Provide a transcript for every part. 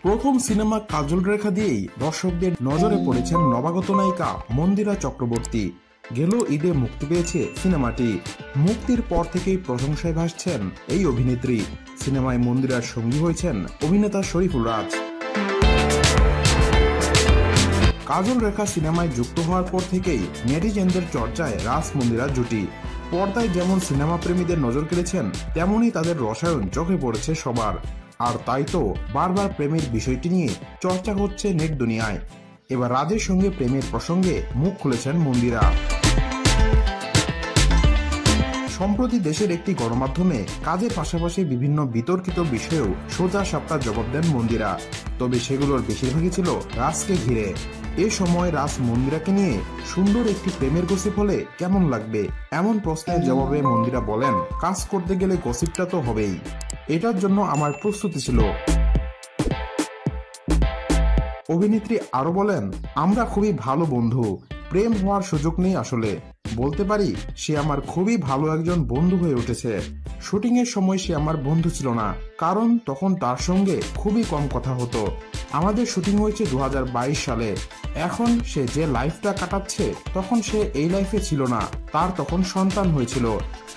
প্রথম সিনেমা কাজল রেখা দিয়েই দর্শকদের নজরে পড়েছেন নবাগত নায়িকা মন্দিরা চক্রবর্তী। গেল ঈদে মুক্তি পেয়েছে সিনেমাটি। মুক্তির পর থেকেই প্রশংসায় ভাসছেন এই অভিনেত্রী। সিনেমায় মন্দিরার সঙ্গী হয়েছেন অভিনেতা শরীফুল রাজ। কাজল রেখা সিনেমায় যুক্ত হওয়ার পর থেকেই নেটিজেনদের চর্চায় রাজ মন্দিরা জুটি। পর্দায় যেমন সিনেমা প্রেমীদের নজর কেড়েছেন, তেমনই তাদের রসায়ন চোখে পড়েছে সবার। আর তাই তো বারবার প্রেমের বিষয়টি নিয়ে চর্চা হচ্ছে নেট দুনিয়ায়। এবার রাজের সঙ্গে প্রেমের প্রসঙ্গে মুখ খুলেছেন মন্দিরা। সম্প্রতি দেশের একটি গণমাধ্যমে কাজের পাশাপাশি বিভিন্ন বিতর্কিত বিষয়েও সোজা সাপটা জবাব দেন মন্দিরা। তবে সেগুলোর বেশিরভাগই ছিল রাজকে ঘিরে। এ সময় রাজ মন্দিরাকে নিয়ে সুন্দর একটি প্রেমের গসিপ হলে কেমন লাগবে এমন প্রশ্নের জবাবে মন্দিরা বলেন, কাজ করতে গেলে গসিপটা তো হবেই, এটার জন্য আমার প্রস্তুতি ছিল। অভিনেত্রী আরো বলেন, আমরা খুবই ভালো বন্ধু, প্রেম হওয়ার সুযোগ নেই। আসলে বলতে পারি সে আমার খুবই ভালো একজন বন্ধু হয়ে উঠেছে। শুটিং এর সময় সে আমার বন্ধু ছিল না, কারণ তখন তার সঙ্গে খুবই কম কথা হতো। আমাদের শুটিং হয়েছে 2022 সালে। এখন সে যে লাইফটা কাটাচ্ছে, তখন সে এই লাইফে ছিল না। তার তখন সন্তান হয়েছিল।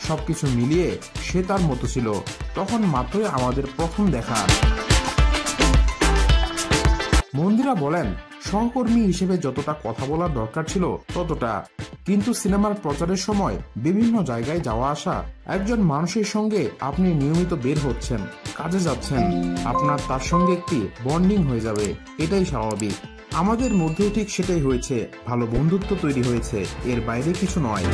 সবকিছু মিলিয়ে সে তার মতো ছিল। তখন মাত্রই আমাদের প্রথম দেখা। মন্দিরা বলেন, সহকর্মী হিসেবে যতটা কথা বলার দরকার ছিল ততটা, কিন্তু সিনেমার প্রচারের সময় বিভিন্ন জায়গায় যাওয়া আসা, একজন মানুষের সঙ্গে আপনি নিয়মিত বের হচ্ছেন, কাজে যাচ্ছেন, আপনার তার সঙ্গে একটি বন্ডিং হয়ে যাবে, এটাই স্বাভাবিক। আমাদের মধ্যেও ঠিক সেটাই হয়েছে, ভালো বন্ধুত্ব তৈরি হয়েছে, এর বাইরে কিছু নয়।